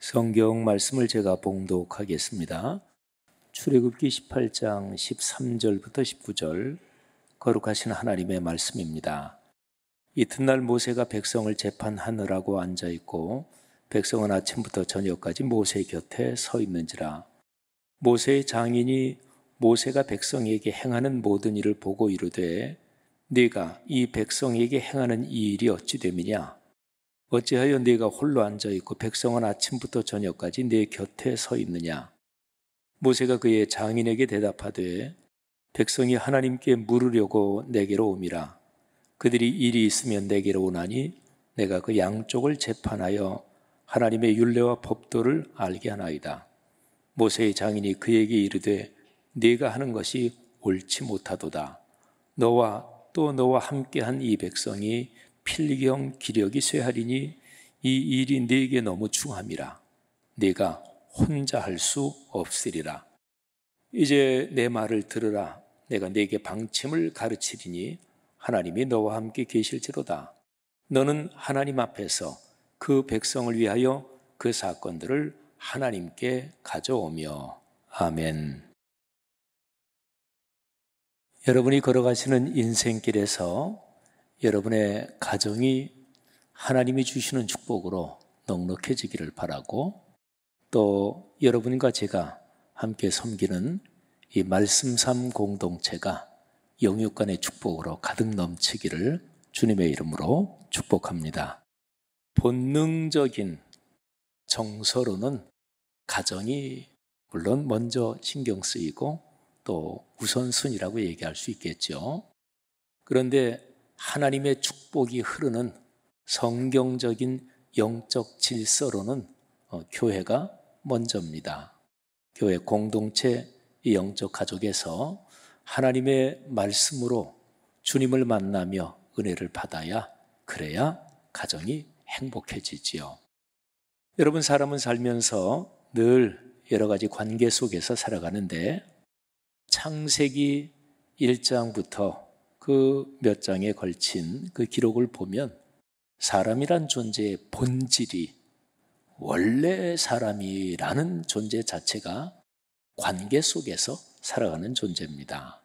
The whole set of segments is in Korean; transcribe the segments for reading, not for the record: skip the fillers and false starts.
성경 말씀을 제가 봉독하겠습니다. 출애굽기 18장 13절부터 19절 거룩하신 하나님의 말씀입니다. 이튿날 모세가 백성을 재판하느라고 앉아있고 백성은 아침부터 저녁까지 모세 곁에 서 있는지라. 모세의 장인이 모세가 백성에게 행하는 모든 일을 보고 이르되 네가 이 백성에게 행하는 이 일이 어찌 됨이냐? 어찌하여 네가 홀로 앉아있고 백성은 아침부터 저녁까지 네 곁에 서 있느냐? 모세가 그의 장인에게 대답하되 백성이 하나님께 물으려고 내게로 옴이라. 그들이 일이 있으면 내게로 오나니 내가 그 양쪽을 재판하여 하나님의 율례와 법도를 알게 하나이다. 모세의 장인이 그에게 이르되 네가 하는 것이 옳지 못하도다. 너와 또 너와 함께한 이 백성이 필경 기력이 쇠하리니 이 일이 네게 너무 중함이라. 네가 혼자 할 수 없으리라. 이제 내 말을 들으라. 내가 네게 방침을 가르치리니 하나님이 너와 함께 계실지로다. 너는 하나님 앞에서 그 백성을 위하여 그 사건들을 하나님께 가져오며. 아멘. 여러분이 걸어가시는 인생길에서 여러분의 가정이 하나님이 주시는 축복으로 넉넉해지기를 바라고, 또 여러분과 제가 함께 섬기는 이 말씀삼 공동체가 영육 간의 축복으로 가득 넘치기를 주님의 이름으로 축복합니다. 본능적인 정서로는 가정이 물론 먼저 신경 쓰이고 또 우선순위라고 얘기할 수 있겠죠. 그런데 하나님의 축복이 흐르는 성경적인 영적 질서로는 교회가 먼저입니다. 교회 공동체, 영적 가족에서 하나님의 말씀으로 주님을 만나며 은혜를 받아야, 그래야 가정이 행복해지지요. 여러분, 사람은 살면서 늘 여러 가지 관계 속에서 살아가는데 창세기 1장부터 그 몇 장에 걸친 그 기록을 보면 사람이란 존재의 본질이, 원래 사람이라는 존재 자체가 관계 속에서 살아가는 존재입니다.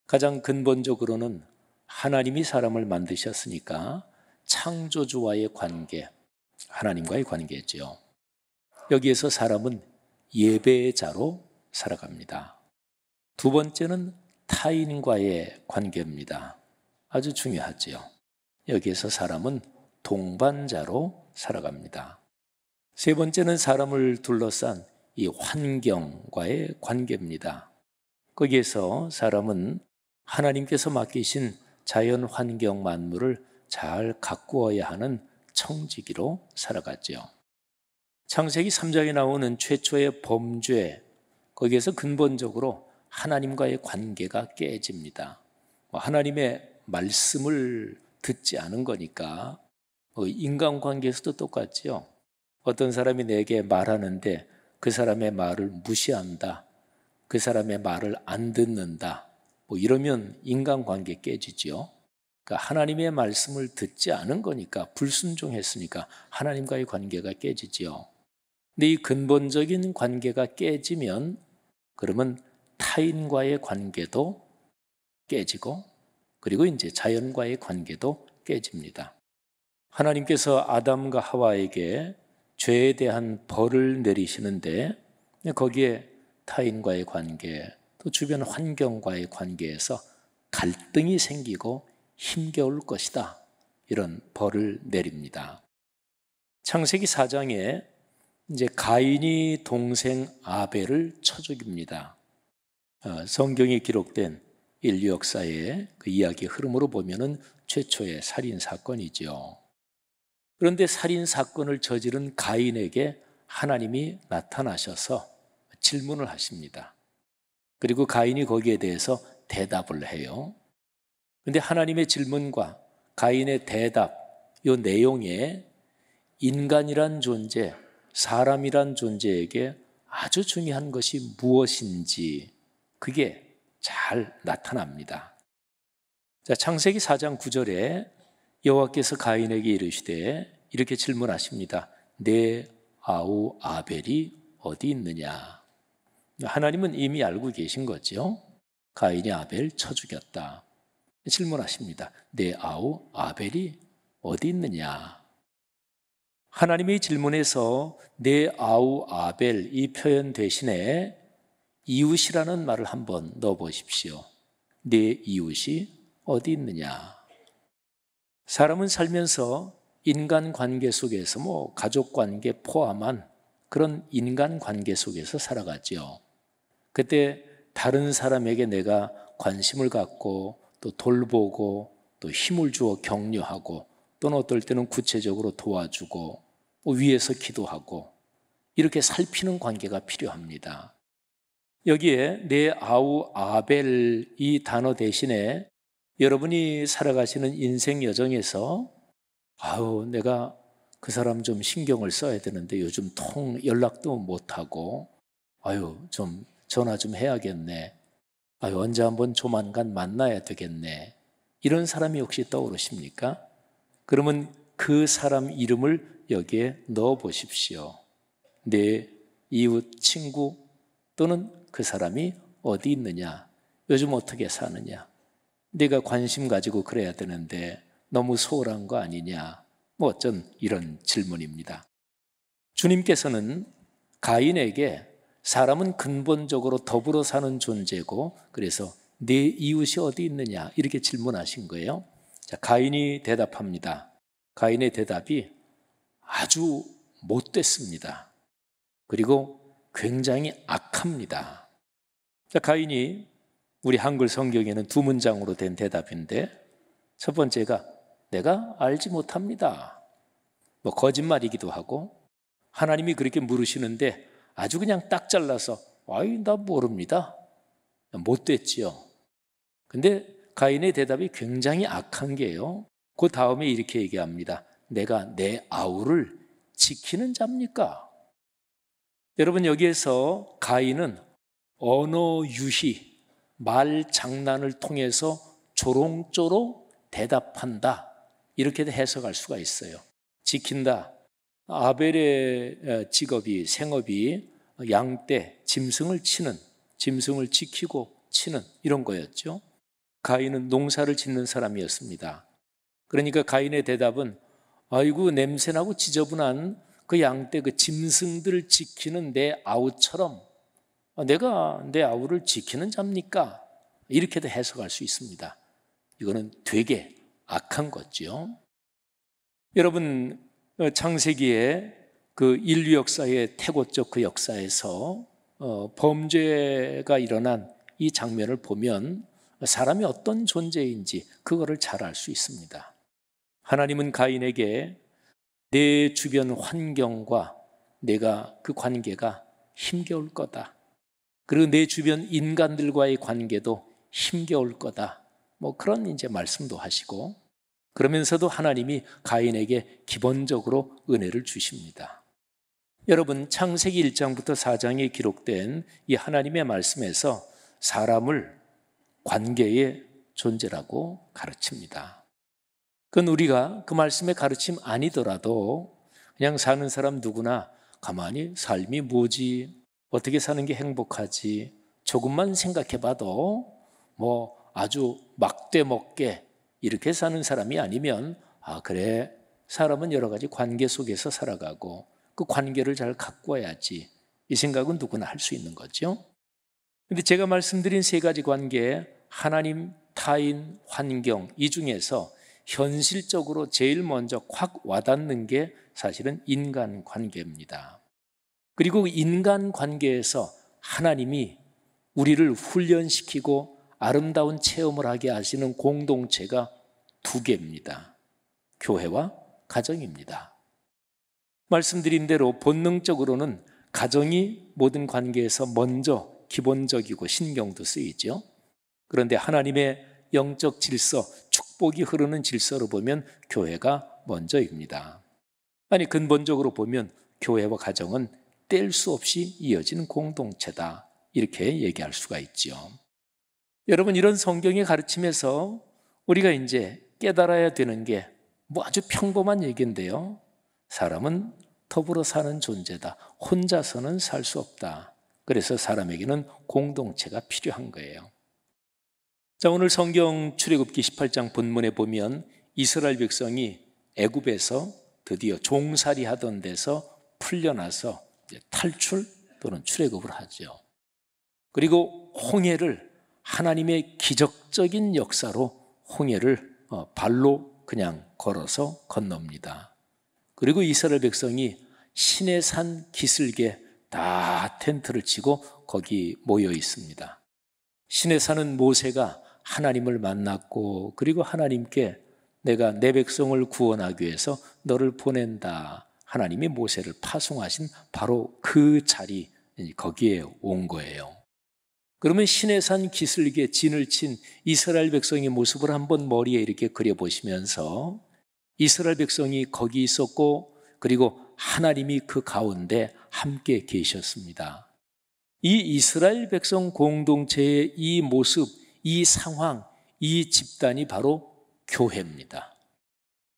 가장 근본적으로는 하나님이 사람을 만드셨으니까 창조주와의 관계, 하나님과의 관계죠. 여기에서 사람은 예배의 자로 살아갑니다. 두 번째는 타인과의 관계입니다. 아주 중요하지요. 여기에서 사람은 동반자로 살아갑니다. 세 번째는 사람을 둘러싼 이 환경과의 관계입니다. 거기에서 사람은 하나님께서 맡기신 자연 환경 만물을 잘 가꾸어야 하는 청지기로 살아가죠. 창세기 3장에 나오는 최초의 범죄, 거기에서 근본적으로 하나님과의 관계가 깨집니다. 하나님의 말씀을 듣지 않은 거니까 인간관계에서도 똑같죠. 어떤 사람이 내게 말하는데 그 사람의 말을 무시한다, 그 사람의 말을 안 듣는다, 이러면 인간관계 깨지죠. 그러니까 하나님의 말씀을 듣지 않은 거니까, 불순종했으니까 하나님과의 관계가 깨지죠. 근데 이 근본적인 관계가 깨지면 그러면 타인과의 관계도 깨지고, 그리고 이제 자연과의 관계도 깨집니다. 하나님께서 아담과 하와에게 죄에 대한 벌을 내리시는데 거기에 타인과의 관계, 또 주변 환경과의 관계에서 갈등이 생기고 힘겨울 것이다, 이런 벌을 내립니다. 창세기 4장에 이제 가인이 동생 아벨을 쳐 죽입니다. 성경에 기록된 인류 역사의 그 이야기 흐름으로 보면은 최초의 살인 사건이죠. 그런데 살인 사건을 저지른 가인에게 하나님이 나타나셔서 질문을 하십니다. 그리고 가인이 거기에 대해서 대답을 해요. 그런데 하나님의 질문과 가인의 대답, 이 내용에 인간이란 존재, 사람이란 존재에게 아주 중요한 것이 무엇인지 그게 잘 나타납니다. 자, 창세기 4장 9절에 여호와께서 가인에게 이르시되 이렇게 질문하십니다. 내 아우 아벨이 어디 있느냐. 하나님은 이미 알고 계신 거죠. 가인이 아벨 쳐 죽였다. 질문하십니다. 내 아우 아벨이 어디 있느냐. 하나님의 질문에서 내 아우 아벨 이 표현 대신에 이웃이라는 말을 한번 넣어보십시오. 내 이웃이 어디 있느냐. 사람은 살면서 인간관계 속에서 가족관계 포함한 그런 인간관계 속에서 살아가죠. 그때 다른 사람에게 내가 관심을 갖고 또 돌보고 또 힘을 주어 격려하고 또는 어떨 때는 구체적으로 도와주고 위에서 기도하고 이렇게 살피는 관계가 필요합니다. 여기에 내 아우 아벨 이 단어 대신에 여러분이 살아가시는 인생 여정에서 내가 그 사람 좀 신경을 써야 되는데 요즘 연락도 못하고 좀 전화 좀 해야겠네. 언제 한번 조만간 만나야 되겠네. 이런 사람이 혹시 떠오르십니까? 그러면 그 사람 이름을 여기에 넣어 보십시오. 내 이웃 친구 또는 그 사람이 어디 있느냐, 요즘 어떻게 사느냐, 내가 관심 가지고 그래야 되는데 너무 소홀한 거 아니냐, 어쩐 이런 질문입니다. 주님께서는 가인에게 사람은 근본적으로 더불어 사는 존재고 그래서 내 이웃이 어디 있느냐 이렇게 질문하신 거예요. 자, 가인이 대답합니다. 가인의 대답이 아주 못됐습니다. 그리고 굉장히 악합니다. 자, 가인이 우리 한글 성경에는 두 문장으로 된 대답인데 첫 번째가 내가 알지 못합니다. 거짓말이기도 하고 하나님이 그렇게 물으시는데 아주 그냥 딱 잘라서 나 모릅니다. 못됐지요. 근데 가인의 대답이 굉장히 악한 게요. 그 다음에 이렇게 얘기합니다. 내가 내 아우를 지키는 자입니까? 여러분 여기에서 가인은 언어 유희, 말 장난을 통해서 조롱조롱 대답한다. 이렇게도 해석할 수가 있어요. 지킨다. 아벨의 생업이 양떼, 짐승을 지키고 치는 이런 거였죠. 가인은 농사를 짓는 사람이었습니다. 그러니까 가인의 대답은 아이고 냄새나고 지저분한 그 양떼 그 짐승들을 지키는 내 아우처럼 내가 내 아우를 지키는 자입니까? 이렇게도 해석할 수 있습니다. 이거는 되게 악한 거죠. 여러분 창세기에 그 인류 역사의 태고적 그 역사에서 범죄가 일어난 이 장면을 보면 사람이 어떤 존재인지 그거를 잘 알 수 있습니다. 하나님은 가인에게 내 주변 환경과 내가 그 관계가 힘겨울 거다. 그리고 내 주변 인간들과의 관계도 힘겨울 거다. 그런 이제 말씀도 하시고 그러면서도 하나님이 가인에게 기본적으로 은혜를 주십니다. 여러분 창세기 1장부터 4장에 기록된 이 하나님의 말씀에서 사람을 관계의 존재라고 가르칩니다. 그건 우리가 그 말씀의 가르침 아니더라도 그냥 사는 사람 누구나 가만히 삶이 뭐지, 어떻게 사는 게 행복하지 조금만 생각해봐도 아주 막대먹게 이렇게 사는 사람이 아니면 그래 사람은 여러 가지 관계 속에서 살아가고 그 관계를 잘 가꿔야지 이 생각은 누구나 할 수 있는 거죠. 그런데 제가 말씀드린 세 가지 관계 하나님, 타인, 환경 이 중에서 현실적으로 제일 먼저 확 와닿는 게 사실은 인간관계입니다. 그리고 인간관계에서 하나님이 우리를 훈련시키고 아름다운 체험을 하게 하시는 공동체가 두 개입니다. 교회와 가정입니다. 말씀드린 대로 본능적으로는 가정이 모든 관계에서 먼저 기본적이고 신경도 쓰이죠. 그런데 하나님의 영적 질서, 축복이 흐르는 질서로 보면 교회가 먼저입니다. 근본적으로 보면 교회와 가정은 뗄 수 없이 이어지는 공동체다. 이렇게 얘기할 수가 있죠. 여러분 이런 성경의 가르침에서 우리가 이제 깨달아야 되는 게 아주 평범한 얘기인데요. 사람은 더불어 사는 존재다. 혼자서는 살 수 없다. 그래서 사람에게는 공동체가 필요한 거예요. 자, 오늘 성경 출애굽기 18장 본문에 보면 이스라엘 백성이 애굽에서 드디어 종살이 하던 데서 풀려나서 탈출 또는 출애굽을 하죠. 그리고 홍해를 하나님의 기적적인 역사로 홍해를 발로 그냥 걸어서 건넙니다. 그리고 이스라엘 백성이 시내산 기슭에 다 텐트를 치고 거기 모여 있습니다. 시내산은 모세가 하나님을 만났고 그리고 하나님께 내가 내 백성을 구원하기 위해서 너를 보낸다. 하나님이 모세를 파송하신 바로 그 자리, 거기에 온 거예요. 그러면 시내산 기슭에 진을 친 이스라엘 백성의 모습을 한번 머리에 이렇게 그려보시면서 이스라엘 백성이 거기 있었고 그리고 하나님이 그 가운데 함께 계셨습니다. 이 이스라엘 백성 공동체의 이 모습, 이 상황, 이 집단이 바로 교회입니다.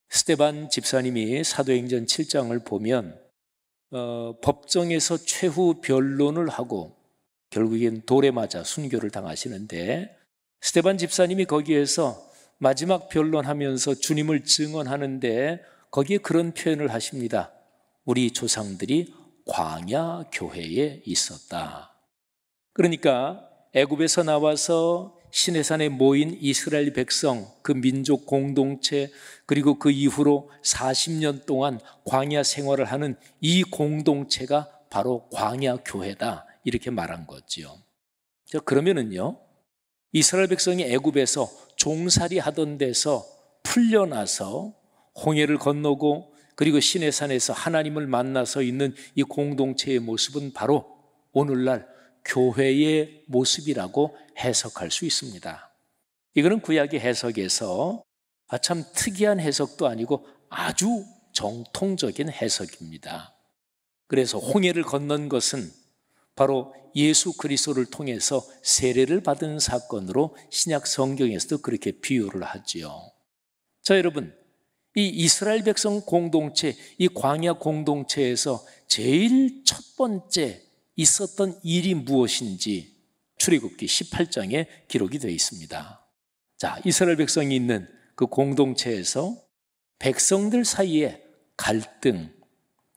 스데반 집사님이 사도행전 7장을 보면 법정에서 최후 변론을 하고 결국엔 돌에 맞아 순교를 당하시는데 스데반 집사님이 거기에서 마지막 변론하면서 주님을 증언하는데 거기에 그런 표현을 하십니다. 우리 조상들이 광야 교회에 있었다. 그러니까 애굽에서 나와서 시내산에 모인 이스라엘 백성, 그 민족 공동체, 그리고 그 이후로 40년 동안 광야 생활을 하는 이 공동체가 바로 광야 교회다. 이렇게 말한 거지요. 그러면은요, 이스라엘 백성이 애굽에서 종살이 하던 데서 풀려나서 홍해를 건너고 그리고 시내산에서 하나님을 만나서 있는 이 공동체의 모습은 바로 오늘날 교회의 모습이라고 해석할 수 있습니다. 이거는 구약의 해석에서 참 특이한 해석도 아니고 아주 정통적인 해석입니다. 그래서 홍해를 건넌 것은 바로 예수 그리스도를 통해서 세례를 받은 사건으로 신약 성경에서도 그렇게 비유를 하지요. 자, 여러분, 이 이스라엘 백성 공동체, 이 광야 공동체에서 제일 첫 번째 있었던 일이 무엇인지 출애굽기 18장에 기록이 되어 있습니다. 자, 이스라엘 백성이 있는 그 공동체에서 백성들 사이에 갈등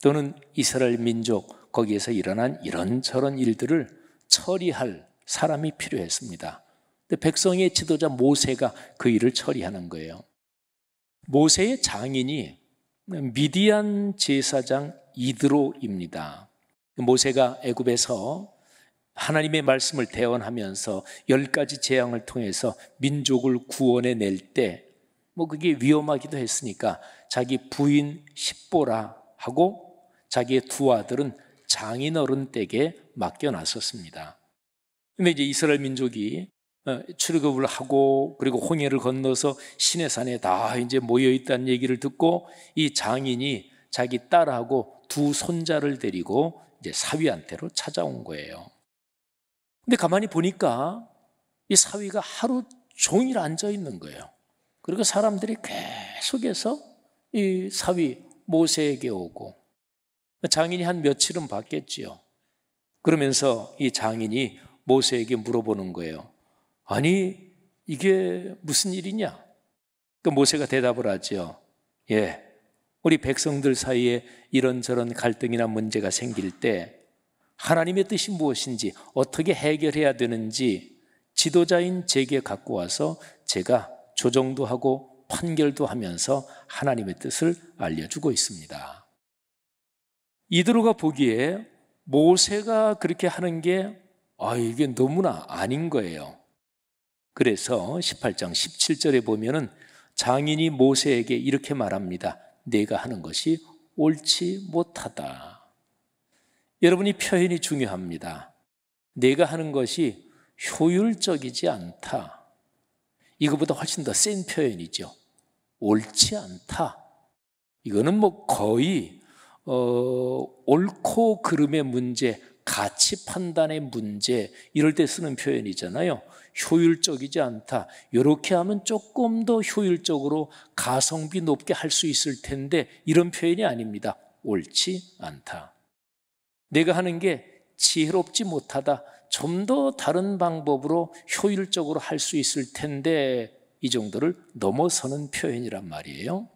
또는 이스라엘 민족 거기에서 일어난 이런저런 일들을 처리할 사람이 필요했습니다. 근데 백성의 지도자 모세가 그 일을 처리하는 거예요. 모세의 장인이 미디안 제사장 이드로입니다. 모세가 애굽에서 하나님의 말씀을 대언하면서 10가지 재앙을 통해서 민족을 구원해 낼 때 그게 위험하기도 했으니까 자기 부인 십보라 하고 자기의 두 아들은 장인어른 댁에 맡겨놨었습니다. 근데 이제 이스라엘 민족이 출애굽을 하고 그리고 홍해를 건너서 시내산에 다 이제 모여 있다는 얘기를 듣고 이 장인이 자기 딸하고 두 손자를 데리고 이제 사위한테로 찾아온 거예요. 근데 가만히 보니까 이 사위가 하루 종일 앉아 있는 거예요. 그리고 사람들이 계속해서 이 사위 모세에게 오고 장인이 한 며칠은 봤겠지요. 그러면서 이 장인이 모세에게 물어보는 거예요. 아니, 이게 무슨 일이냐? 그 모세가 대답을 하죠. 예, 우리 백성들 사이에 이런저런 갈등이나 문제가 생길 때 하나님의 뜻이 무엇인지 어떻게 해결해야 되는지 지도자인 제게 갖고 와서 제가 조정도 하고 판결도 하면서 하나님의 뜻을 알려주고 있습니다. 이드로가 보기에 모세가 그렇게 하는 게 이게 너무나 아닌 거예요. 그래서 18장 17절에 보면은 장인이 모세에게 이렇게 말합니다. 내가 하는 것이 옳지 못하다. 여러분이 표현이 중요합니다. 내가 하는 것이 효율적이지 않다. 이거보다 훨씬 더 센 표현이죠. 옳지 않다. 이거는 거의 옳고 그름의 문제, 가치 판단의 문제 이럴 때 쓰는 표현이잖아요. 효율적이지 않다. 이렇게 하면 조금 더 효율적으로 가성비 높게 할 수 있을 텐데 이런 표현이 아닙니다. 옳지 않다. 내가 하는 게 지혜롭지 못하다. 좀 더 다른 방법으로 효율적으로 할 수 있을 텐데 이 정도를 넘어서는 표현이란 말이에요.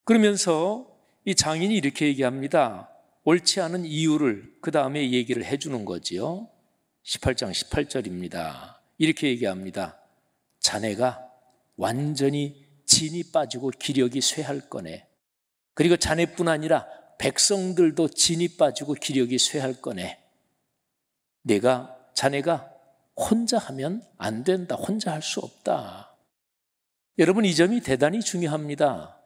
그러면서 이 장인이 이렇게 얘기합니다. 옳지 않은 이유를 그 다음에 얘기를 해주는 거지요. 18장 18절입니다. 이렇게 얘기합니다. 자네가 완전히 진이 빠지고 기력이 쇠할 거네. 그리고 자네뿐 아니라 백성들도 진이 빠지고 기력이 쇠할 거네. 자네가 혼자 하면 안 된다. 혼자 할 수 없다. 여러분, 이 점이 대단히 중요합니다.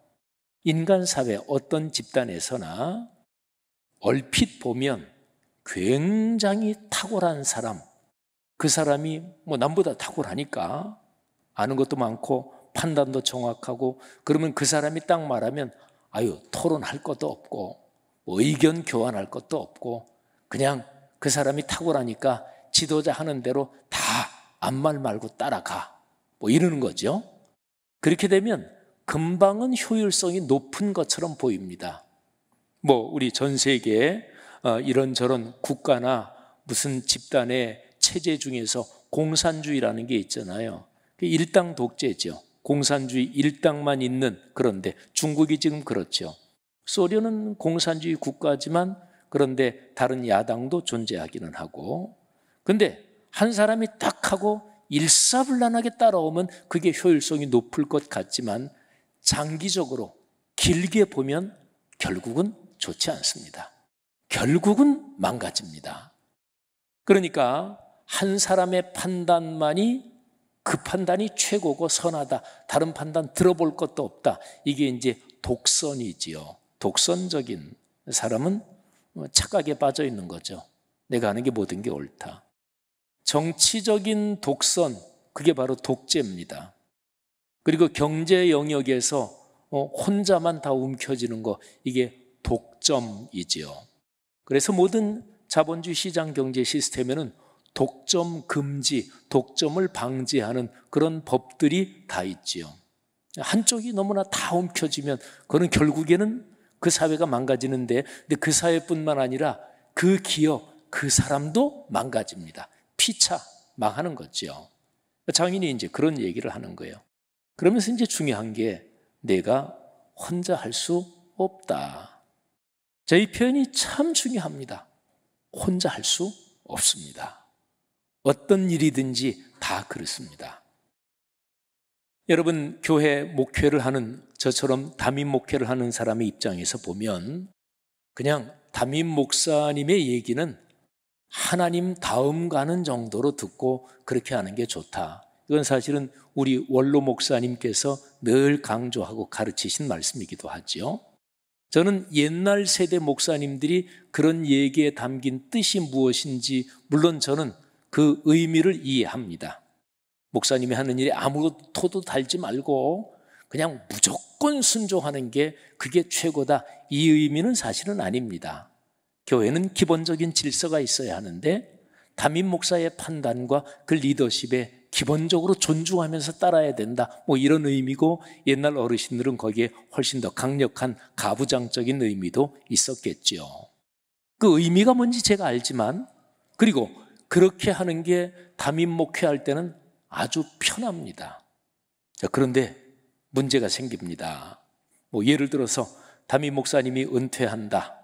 인간 사회 어떤 집단에서나 얼핏 보면 굉장히 탁월한 사람, 그 사람이 남보다 탁월하니까 아는 것도 많고 판단도 정확하고 그러면 그 사람이 딱 말하면 토론할 것도 없고 의견 교환할 것도 없고 그냥 그 사람이 탁월하니까 지도자 하는 대로 다 아무 말 말고 따라가 이러는 거죠. 그렇게 되면 금방은 효율성이 높은 것처럼 보입니다. 우리 전 세계에 이런저런 국가나 무슨 집단의 체제 중에서 공산주의라는 게 있잖아요. 일당 독재죠. 공산주의 일당만 있는, 그런데 중국이 지금 그렇죠. 소련은 공산주의 국가지만 그런데 다른 야당도 존재하기는 하고, 근데 한 사람이 딱 하고 일사불란하게 따라오면 그게 효율성이 높을 것 같지만 장기적으로 길게 보면 결국은 좋지 않습니다. 결국은 망가집니다. 그러니까 한 사람의 판단만이 그 판단이 최고고 선하다. 다른 판단 들어볼 것도 없다. 이게 이제 독선이지요. 독선적인 사람은 착각에 빠져 있는 거죠. 내가 하는 게 모든 게 옳다. 정치적인 독선, 그게 바로 독재입니다. 그리고 경제 영역에서 혼자만 다 움켜쥐는 거, 이게 독점이지요. 그래서 모든 자본주의 시장 경제 시스템에는 독점 금지, 독점을 방지하는 그런 법들이 다 있지요. 한쪽이 너무나 다 움켜쥐면 그거는 결국에는 그 사회가 망가지는데, 근데 그 사회뿐만 아니라 그 기업, 그 사람도 망가집니다. 피차 망하는 거죠. 장인이 이제 그런 얘기를 하는 거예요. 그러면서 이제 중요한 게 내가 혼자 할 수 없다. 자, 이 표현이 참 중요합니다. 혼자 할 수 없습니다. 어떤 일이든지 다 그렇습니다. 여러분, 교회 목회를 하는 저처럼 담임 목회를 하는 사람의 입장에서 보면 그냥 담임 목사님의 얘기는 하나님 다음 가는 정도로 듣고 그렇게 하는 게 좋다. 이건 사실은 우리 원로 목사님께서 늘 강조하고 가르치신 말씀이기도 하죠. 저는 옛날 세대 목사님들이 그런 얘기에 담긴 뜻이 무엇인지 물론 저는 그 의미를 이해합니다. 목사님이 하는 일에 아무 토도 달지 말고 그냥 무조건 순종하는 게 그게 최고다. 이 의미는 사실은 아닙니다. 교회는 기본적인 질서가 있어야 하는데 담임 목사의 판단과 그 리더십에 기본적으로 존중하면서 따라야 된다. 이런 의미고 옛날 어르신들은 거기에 훨씬 더 강력한 가부장적인 의미도 있었겠죠. 그 의미가 뭔지 제가 알지만 그리고 그렇게 하는 게 담임 목회할 때는 아주 편합니다. 자, 그런데 문제가 생깁니다. 예를 들어서 담임 목사님이 은퇴한다.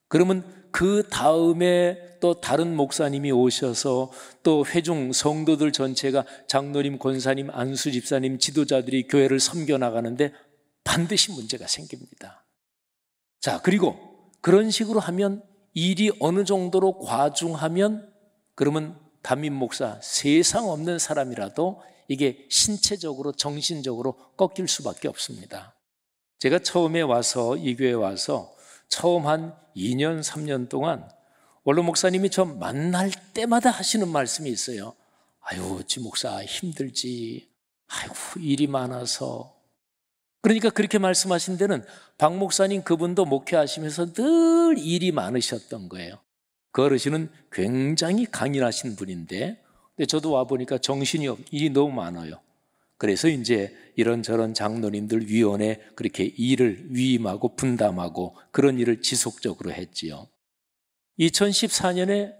그러면 그 다음에 또 다른 목사님이 오셔서 또 회중 성도들 전체가 장로님, 권사님, 안수 집사님, 지도자들이 교회를 섬겨나가는데 반드시 문제가 생깁니다. 자, 그리고 그런 식으로 하면 일이 어느 정도로 과중하면 그러면 담임 목사, 세상 없는 사람이라도 이게 신체적으로 정신적으로 꺾일 수밖에 없습니다. 제가 처음에 와서 이 교회에 와서 처음 한 2년, 3년 동안 원로 목사님이 저 만날 때마다 하시는 말씀이 있어요. 아유, 지 목사 힘들지. 아이고, 일이 많아서. 그러니까 그렇게 말씀하신 데는 박 목사님 그분도 목회하시면서 늘 일이 많으셨던 거예요. 그 어르신은 굉장히 강인하신 분인데 근데 저도 와보니까 일이 너무 많아요. 그래서 이제 이런저런 장로님들 위원회 그렇게 일을 위임하고 분담하고 그런 일을 지속적으로 했지요. 2014년에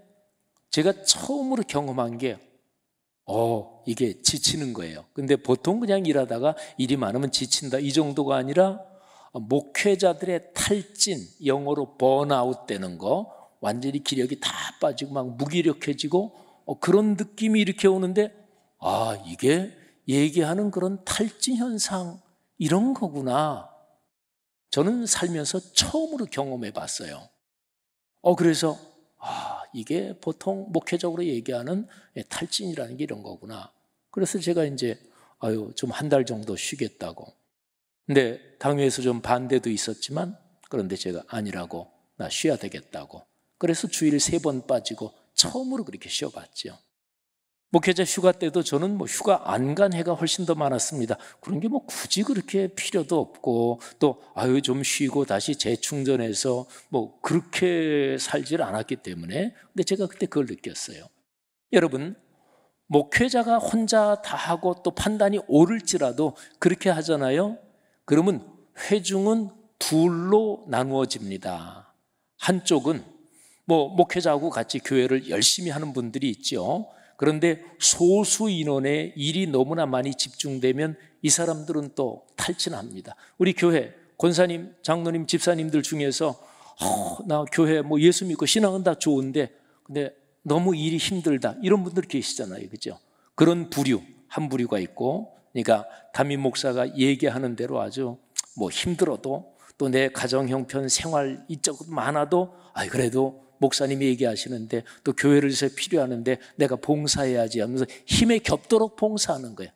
제가 처음으로 경험한 게 이게 지치는 거예요. 근데 보통 그냥 일하다가 일이 많으면 지친다 이 정도가 아니라 목회자들의 탈진, 영어로 번아웃 되는 거, 완전히 기력이 다 빠지고 막 무기력해지고 그런 느낌이 이렇게 오는데 이게 얘기하는 그런 탈진 현상 이런 거구나. 저는 살면서 처음으로 경험해 봤어요. 그래서 이게 보통 목회적으로 얘기하는 탈진이라는 게 이런 거구나. 그래서 제가 이제 좀 한 달 정도 쉬겠다고. 근데 당회에서 좀 반대도 있었지만 그런데 제가 아니라고, 나 쉬어야 되겠다고. 그래서 주일 3번 빠지고 처음으로 그렇게 쉬어봤죠. 목회자 휴가 때도 저는 휴가 안 간 해가 훨씬 더 많았습니다. 그런 게 굳이 그렇게 필요도 없고 또 좀 쉬고 다시 재충전해서 그렇게 살질 않았기 때문에. 근데 제가 그때 그걸 느꼈어요. 여러분, 목회자가 혼자 다 하고 또 판단이 옳을지라도 그렇게 하잖아요. 그러면 회중은 둘로 나누어집니다. 한쪽은 목회자하고 같이 교회를 열심히 하는 분들이 있죠. 그런데 소수 인원의 일이 너무나 많이 집중되면 이 사람들은 또 탈진합니다. 우리 교회 권사님, 장로님, 집사님들 중에서 나 교회 예수 믿고 신앙은 다 좋은데 근데 너무 일이 힘들다 이런 분들 계시잖아요. 그죠? 그런 부류, 한 부류가 있고, 그러니까 담임 목사가 얘기하는 대로 아주 힘들어도 또 내 가정 형편 생활 이쪽 많아도 그래도 목사님이 얘기하시는데 또 교회를 위해서 필요하는데 내가 봉사해야지 하면서 힘에 겹도록 봉사하는 거예요.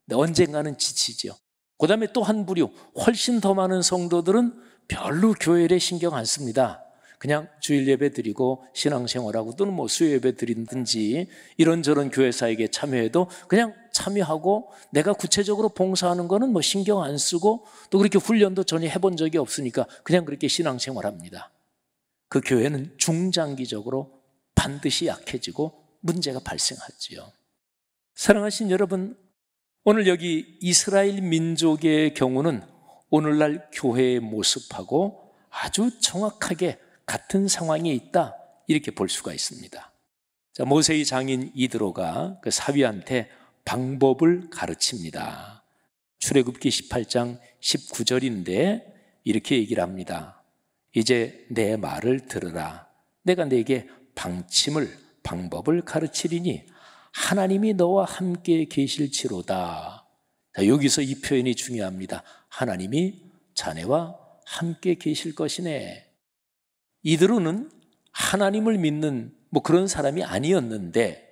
근데 언젠가는 지치죠. 그 다음에 또 한 부류, 훨씬 더 많은 성도들은 별로 교회에 신경 안 씁니다. 그냥 주일 예배 드리고 신앙생활하고 또는 수요 예배 드리든지 이런저런 교회사에게 참여해도 그냥 참여하고 내가 구체적으로 봉사하는 거는 신경 안 쓰고 또 그렇게 훈련도 전혀 해본 적이 없으니까 그냥 그렇게 신앙생활합니다. 그 교회는 중장기적으로 반드시 약해지고 문제가 발생하지요. 사랑하신 여러분, 오늘 여기 이스라엘 민족의 경우는 오늘날 교회의 모습하고 아주 정확하게 같은 상황에 있다 이렇게 볼 수가 있습니다. 자, 모세의 장인 이드로가 그 사위한테 방법을 가르칩니다. 출애굽기 18장 19절인데 이렇게 얘기를 합니다. 이제 내 말을 들으라. 내가 네게 방법을 가르치리니 하나님이 너와 함께 계실지로다. 자, 여기서 이 표현이 중요합니다. 하나님이 자네와 함께 계실 것이네. 이드로는 하나님을 믿는 그런 사람이 아니었는데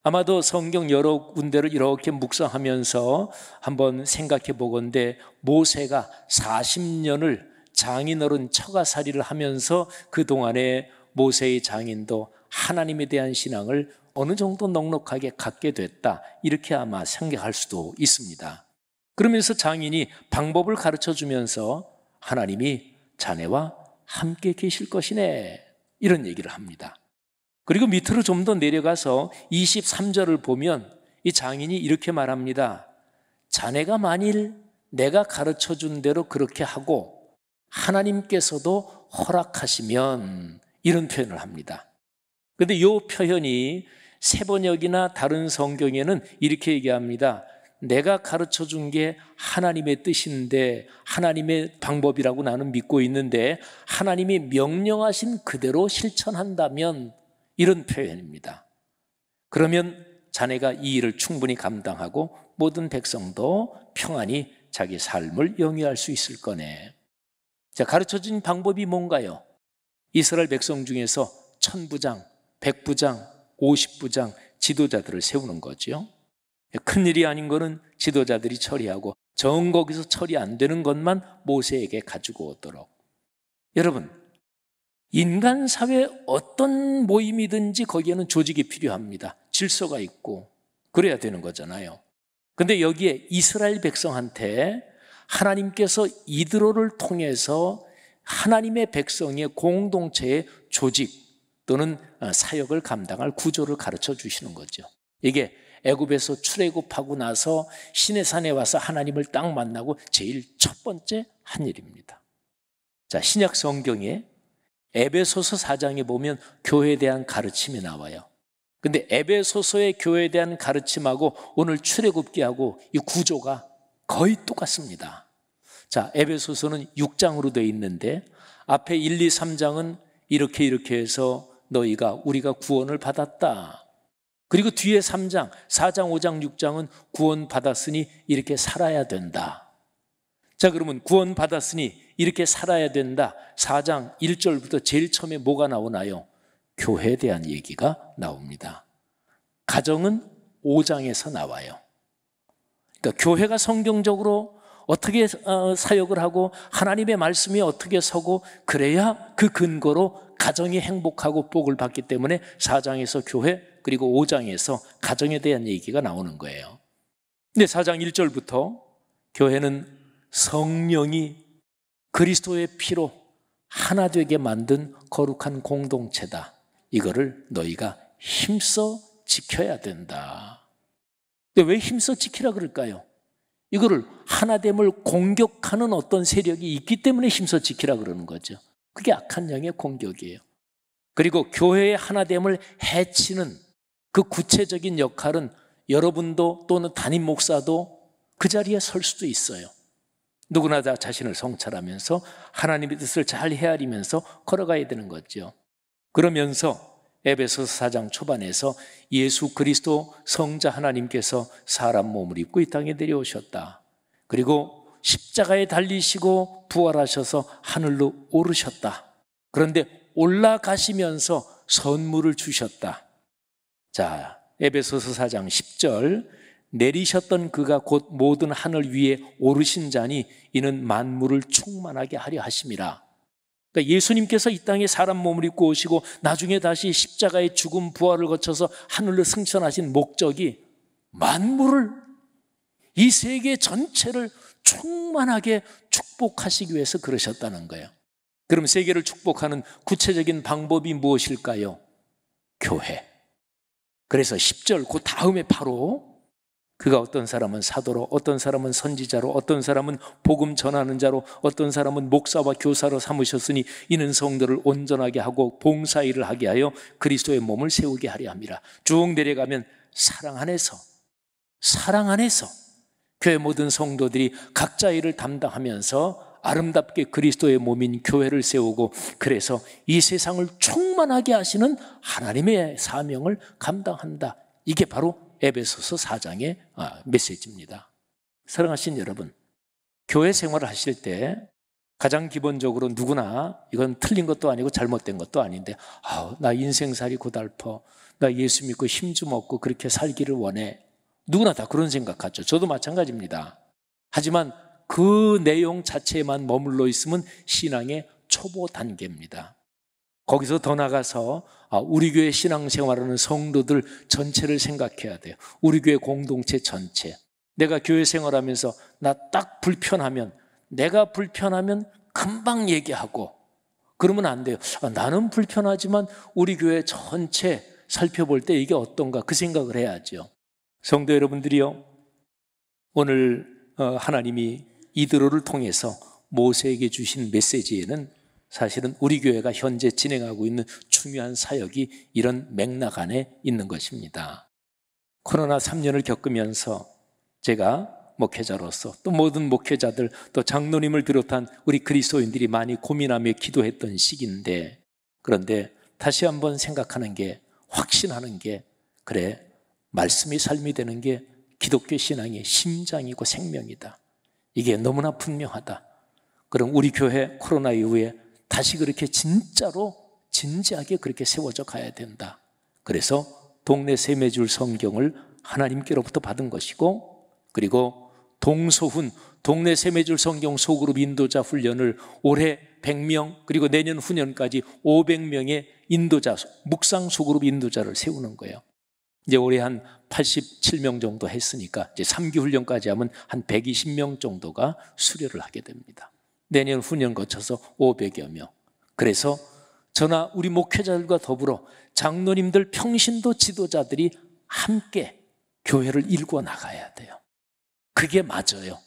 아마도 성경 여러 군데를 이렇게 묵상하면서 한번 생각해 보건대 모세가 40년을 장인어른 처가살이를 하면서 그동안에 모세의 장인도 하나님에 대한 신앙을 어느 정도 넉넉하게 갖게 됐다 이렇게 아마 생각할 수도 있습니다. 그러면서 장인이 방법을 가르쳐주면서 하나님이 자네와 함께 계실 것이네 이런 얘기를 합니다. 그리고 밑으로 좀 더 내려가서 23절을 보면 이 장인이 이렇게 말합니다. 자네가 만일 내가 가르쳐준 대로 그렇게 하고 하나님께서도 허락하시면 이런 표현을 합니다. 그런데 이 표현이 세번역이나 다른 성경에는 이렇게 얘기합니다. 내가 가르쳐준 게 하나님의 뜻인데 하나님의 방법이라고 나는 믿고 있는데 하나님이 명령하신 그대로 실천한다면 이런 표현입니다. 그러면 자네가 이 일을 충분히 감당하고 모든 백성도 평안히 자기 삶을 영위할 수 있을 거네. 자, 가르쳐준 방법이 뭔가요? 이스라엘 백성 중에서 1000부장, 100부장, 50부장 지도자들을 세우는 거죠. 큰일이 아닌 거는 지도자들이 처리하고 정 거기서 처리 안 되는 것만 모세에게 가지고 오도록. 여러분, 인간 사회 어떤 모임이든지 거기에는 조직이 필요합니다. 질서가 있고 그래야 되는 거잖아요. 근데 여기에 이스라엘 백성한테 하나님께서 이드로를 통해서 하나님의 백성의 공동체의 조직 또는 사역을 감당할 구조를 가르쳐 주시는 거죠. 이게 애굽에서 출애굽하고 나서 시내산에 와서 하나님을 딱 만나고 제일 첫 번째 한 일입니다. 자, 신약 성경에 에베소서 4장에 보면 교회에 대한 가르침이 나와요. 근데 에베소서의 교회에 대한 가르침하고 오늘 출애굽기하고 이 구조가 거의 똑같습니다. 자, 에베소서는 6장으로 되어 있는데 앞에 1, 2, 3장은 이렇게 해서 우리가 구원을 받았다. 그리고 뒤에 3장, 4장, 5장, 6장은 구원 받았으니 이렇게 살아야 된다. 자, 그러면 구원 받았으니 이렇게 살아야 된다. 4장 1절부터 제일 처음에 뭐가 나오나요? 교회에 대한 얘기가 나옵니다. 가정은 5장에서 나와요. 그러니까 교회가 성경적으로 어떻게 사역을 하고 하나님의 말씀이 어떻게 서고 그래야 그 근거로 가정이 행복하고 복을 받기 때문에 4장에서 교회 그리고 5장에서 가정에 대한 얘기가 나오는 거예요. 근데 4장 1절부터 교회는 성령이 그리스도의 피로 하나 되게 만든 거룩한 공동체다. 이거를 너희가 힘써 지켜야 된다. 근데 왜 힘써 지키라 그럴까요? 이거를 하나됨을 공격하는 어떤 세력이 있기 때문에 힘써 지키라 그러는 거죠. 그게 악한 영의 공격이에요. 그리고 교회의 하나됨을 해치는 그 구체적인 역할은 여러분도 또는 담임 목사도 그 자리에 설 수도 있어요. 누구나 다 자신을 성찰하면서 하나님의 뜻을 잘 헤아리면서 걸어가야 되는 거죠. 그러면서 에베소서 4장 초반에서 예수 그리스도 성자 하나님께서 사람 몸을 입고 이 땅에 내려오셨다. 그리고 십자가에 달리시고 부활하셔서 하늘로 오르셨다. 그런데 올라가시면서 선물을 주셨다. 자, 에베소서 4장 10절 내리셨던 그가 곧 모든 하늘 위에 오르신 자니 이는 만물을 충만하게 하려 하심이라. 그러니까 예수님께서 이 땅에 사람 몸을 입고 오시고 나중에 다시 십자가의 죽음 부활을 거쳐서 하늘로 승천하신 목적이 만물을, 이 세계 전체를 충만하게 축복하시기 위해서 그러셨다는 거예요. 그럼 세계를 축복하는 구체적인 방법이 무엇일까요? 교회. 그래서 10절 그 다음에 바로 그가 어떤 사람은 사도로, 어떤 사람은 선지자로, 어떤 사람은 복음 전하는 자로, 어떤 사람은 목사와 교사로 삼으셨으니 이는 성도를 온전하게 하고 봉사일을 하게 하여 그리스도의 몸을 세우게 하려 함이라. 쭉 내려가면 사랑 안에서 교회 모든 성도들이 각자 일을 담당하면서 아름답게 그리스도의 몸인 교회를 세우고, 그래서 이 세상을 충만하게 하시는 하나님의 사명을 감당한다. 이게 바로 에베소서 4장의 메시지입니다. 사랑하신 여러분, 교회 생활을 하실 때 가장 기본적으로 누구나, 이건 틀린 것도 아니고 잘못된 것도 아닌데, 나 인생살이 고달퍼, 나 예수 믿고 힘 좀 얻고 그렇게 살기를 원해. 누구나 다 그런 생각하죠. 저도 마찬가지입니다. 하지만 그 내용 자체에만 머물러 있으면 신앙의 초보 단계입니다. 거기서 더 나가서 우리 교회 신앙생활하는 성도들 전체를 생각해야 돼요. 우리 교회 공동체 전체. 내가 교회 생활하면서 나 딱 내가 불편하면 금방 얘기하고 그러면 안 돼요. 나는 불편하지만 우리 교회 전체 살펴볼 때 이게 어떤가, 그 생각을 해야죠. 성도 여러분들이요, 오늘 하나님이 이드로를 통해서 모세에게 주신 메시지에는 사실은 우리 교회가 현재 진행하고 있는 중요한 사역이 이런 맥락 안에 있는 것입니다. 코로나 3년을 겪으면서 제가 목회자로서, 또 모든 목회자들, 또 장로님을 비롯한 우리 그리스도인들이 많이 고민하며 기도했던 시기인데, 그런데 다시 한번 생각하는 게, 확신하는 게, 그래, 말씀이 삶이 되는 게 기독교 신앙의 심장이고 생명이다. 이게 너무나 분명하다. 그럼 우리 교회 코로나 이후에 다시 그렇게 진짜로 진지하게 그렇게 세워져 가야 된다. 그래서 동네 세매줄 성경을 하나님께로부터 받은 것이고, 그리고 동소훈 동네 세매줄 성경 소그룹 인도자 훈련을 올해 100명, 그리고 내년 후년까지 500명의 인도자, 묵상 소그룹 인도자를 세우는 거예요. 이제 올해 한 87명 정도 했으니까 이제 3기 훈련까지 하면 한 120명 정도가 수료를 하게 됩니다. 내년 후년 거쳐서 500여 명. 그래서 저나 우리 목회자들과 더불어 장로님들, 평신도 지도자들이 함께 교회를 일궈 나가야 돼요. 그게 맞아요.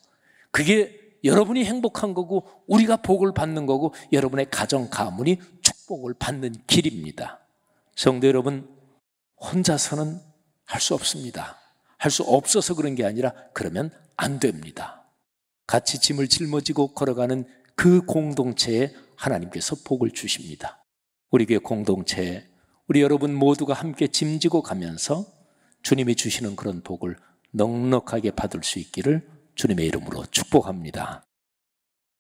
그게 여러분이 행복한 거고 우리가 복을 받는 거고 여러분의 가정 가문이 축복을 받는 길입니다. 성도 여러분, 혼자서는 할 수 없습니다. 할 수 없어서 그런 게 아니라 그러면 안 됩니다. 같이 짐을 짊어지고 걸어가는 그 공동체에 하나님께서 복을 주십니다. 우리 교회 공동체에 우리 여러분 모두가 함께 짐지고 가면서 주님이 주시는 그런 복을 넉넉하게 받을 수 있기를 주님의 이름으로 축복합니다.